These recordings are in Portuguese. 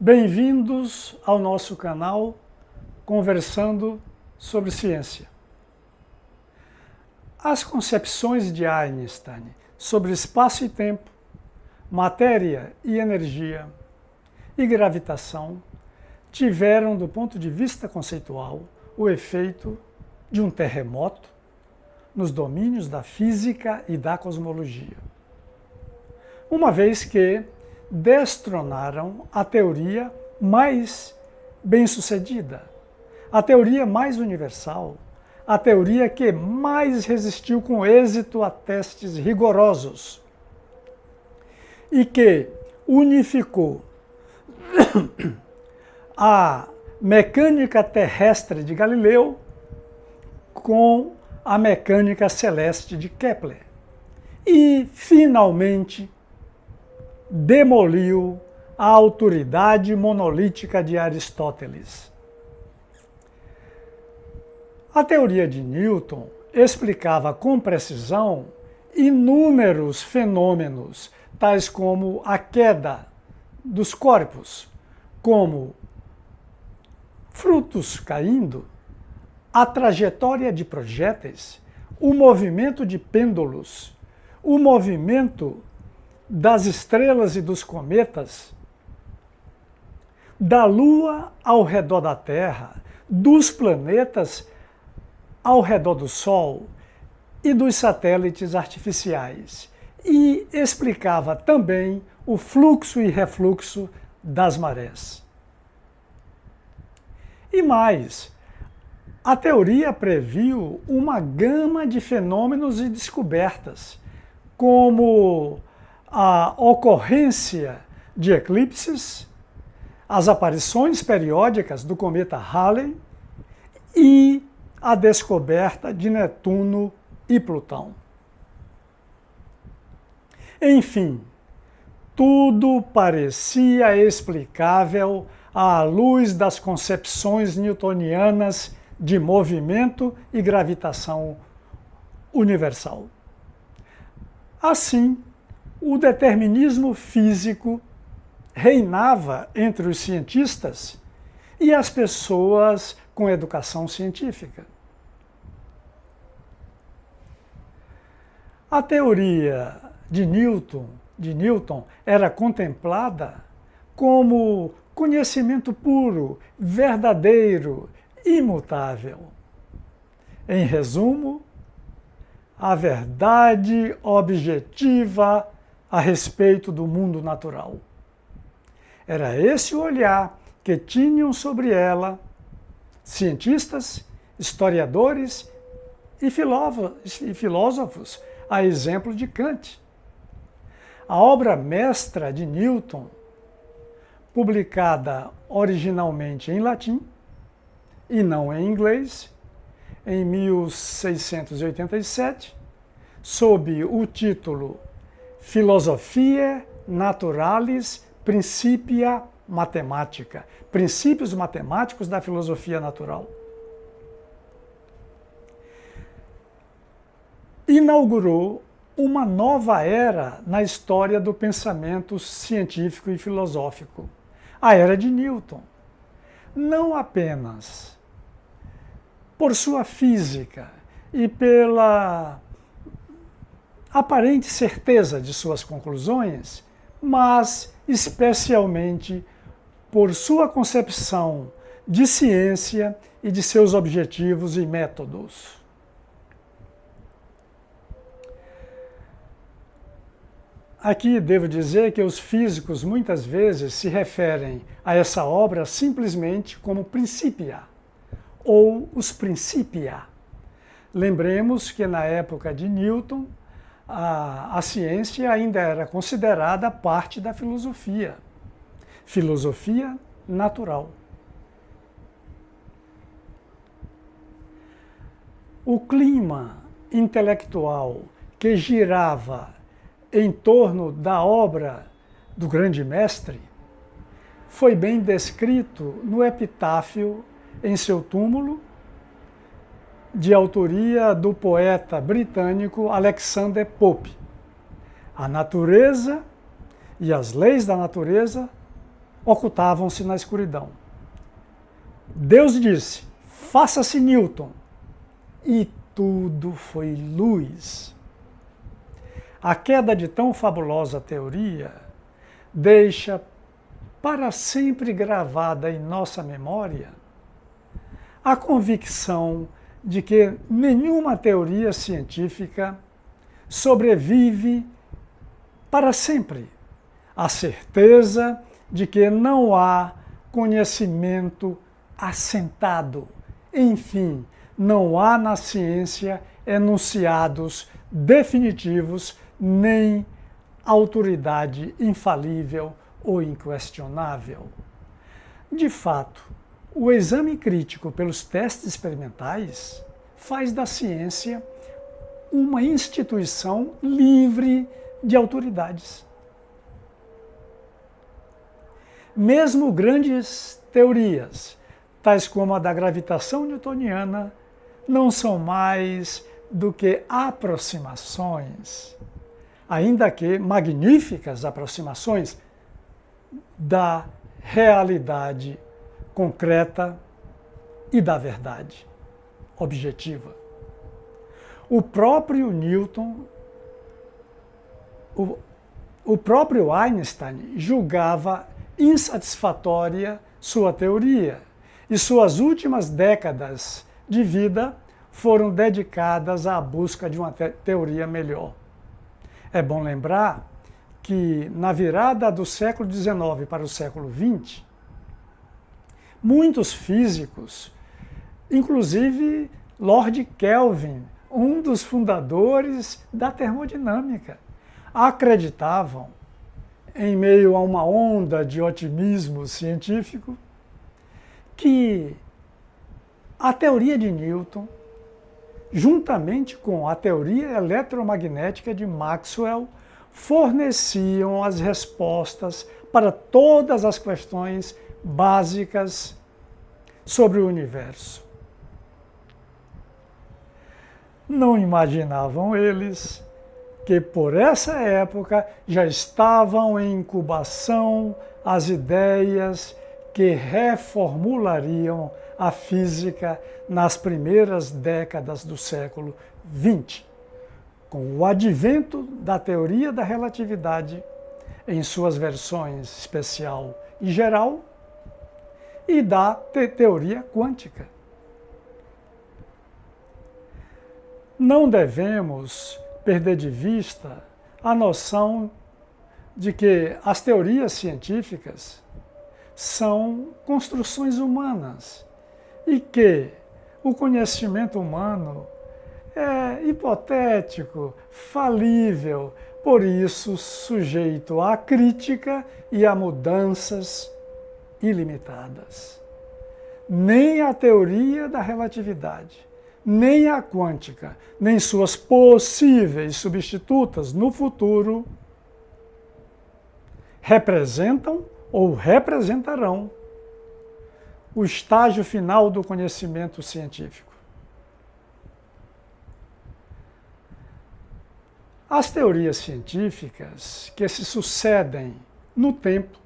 Bem-vindos ao nosso canal Conversando sobre Ciência. As concepções de Einstein sobre espaço e tempo, matéria e energia e gravitação tiveram, do ponto de vista conceitual, o efeito de um terremoto nos domínios da física e da cosmologia, uma vez que destronaram a teoria mais bem-sucedida, a teoria mais universal, a teoria que mais resistiu com êxito a testes rigorosos e que unificou a mecânica terrestre de Galileu com a mecânica celeste de Kepler e, finalmente, demoliu a autoridade monolítica de Aristóteles. A teoria de Newton explicava com precisão inúmeros fenômenos, tais como a queda dos corpos, como frutos caindo, a trajetória de projéteis, o movimento de pêndulos, o movimento das estrelas e dos cometas, da Lua ao redor da Terra, dos planetas ao redor do Sol e dos satélites artificiais, e explicava também o fluxo e refluxo das marés. E mais, a teoria previu uma gama de fenômenos e descobertas, como a ocorrência de eclipses, as aparições periódicas do cometa Halley e a descoberta de Netuno e Plutão. Enfim, tudo parecia explicável à luz das concepções newtonianas de movimento e gravitação universal. Assim, o determinismo físico reinava entre os cientistas e as pessoas com educação científica. A teoria de Newton era contemplada como conhecimento puro, verdadeiro, imutável. Em resumo, a verdade objetiva a respeito do mundo natural. Era esse o olhar que tinham sobre ela cientistas, historiadores e filósofos, a exemplo de Kant. A obra mestra de Newton, publicada originalmente em latim e não em inglês, em 1687, sob o título Philosophiae Naturalis Principia Mathematica, Princípios Matemáticos da Filosofia Natural. Inaugurou uma nova era na história do pensamento científico e filosófico, a era de Newton. Não apenas por sua física e pela aparente certeza de suas conclusões, mas especialmente por sua concepção de ciência e de seus objetivos e métodos. Aqui devo dizer que os físicos muitas vezes se referem a essa obra simplesmente como Principia, ou os Principia. Lembremos que na época de Newton, a ciência ainda era considerada parte da filosofia natural. O clima intelectual que girava em torno da obra do grande mestre foi bem descrito no epitáfio em seu túmulo, de autoria do poeta britânico Alexander Pope. A natureza e as leis da natureza ocultavam-se na escuridão. Deus disse: faça-se Newton, e tudo foi luz. A queda de tão fabulosa teoria deixa para sempre gravada em nossa memória a convicção de que nenhuma teoria científica sobrevive para sempre, a certeza de que não há conhecimento assentado. Enfim, não há na ciência enunciados definitivos nem autoridade infalível ou inquestionável. De fato, o exame crítico pelos testes experimentais faz da ciência uma instituição livre de autoridades. Mesmo grandes teorias, tais como a da gravitação newtoniana, não são mais do que aproximações, ainda que magníficas aproximações, da realidade concreta e da verdade objetiva. O próprio Newton, o próprio Einstein julgava insatisfatória sua teoria, e suas últimas décadas de vida foram dedicadas à busca de uma teoria melhor. É bom lembrar que, na virada do século XIX para o século XX, muitos físicos, inclusive Lord Kelvin, um dos fundadores da termodinâmica, acreditavam, em meio a uma onda de otimismo científico, que a teoria de Newton, juntamente com a teoria eletromagnética de Maxwell, forneciam as respostas para todas as questões básicas sobre o universo. Não imaginavam eles que por essa época já estavam em incubação as ideias que reformulariam a física nas primeiras décadas do século XX, com o advento da teoria da relatividade em suas versões especial e geral e da teoria quântica. Não devemos perder de vista a noção de que as teorias científicas são construções humanas e que o conhecimento humano é hipotético, falível, por isso sujeito à crítica e a mudanças ilimitadas. Nem a teoria da relatividade, nem a quântica, nem suas possíveis substitutas no futuro representam ou representarão o estágio final do conhecimento científico. As teorias científicas que se sucedem no tempo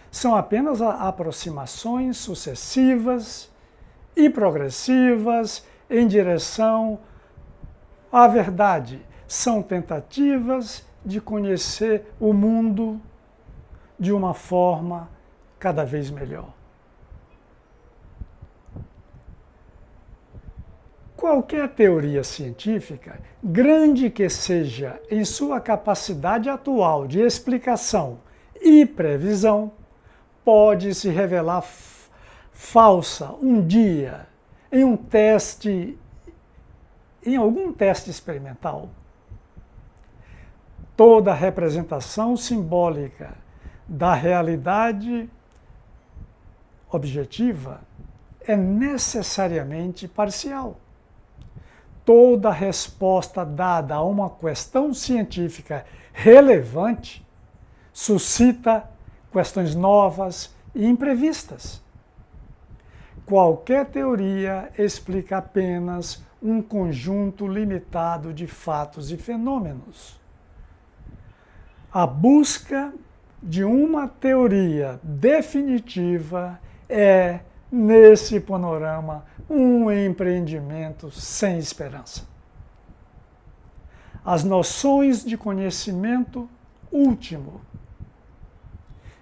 são apenas aproximações sucessivas e progressivas em direção à verdade. São tentativas de conhecer o mundo de uma forma cada vez melhor. Qualquer teoria científica, grande que seja em sua capacidade atual de explicação e previsão, pode se revelar falsa um dia em algum teste experimental. Toda representação simbólica da realidade objetiva é necessariamente parcial. Toda resposta dada a uma questão científica relevante suscita questões novas e imprevistas. Qualquer teoria explica apenas um conjunto limitado de fatos e fenômenos. A busca de uma teoria definitiva é, nesse panorama, um empreendimento sem esperança. As noções de conhecimento último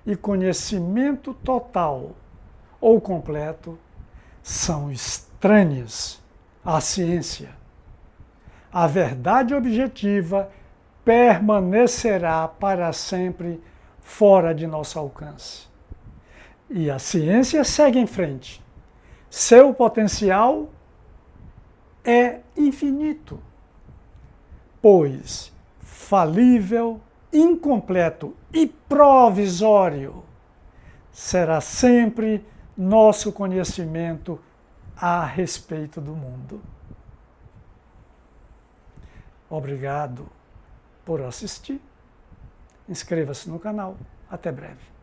e conhecimento total ou completo são estranhas à ciência. A verdade objetiva permanecerá para sempre fora de nosso alcance. E a ciência segue em frente. Seu potencial é infinito, pois falível, incompleto e provisório será sempre nosso conhecimento a respeito do mundo. Obrigado por assistir. Inscreva-se no canal. Até breve.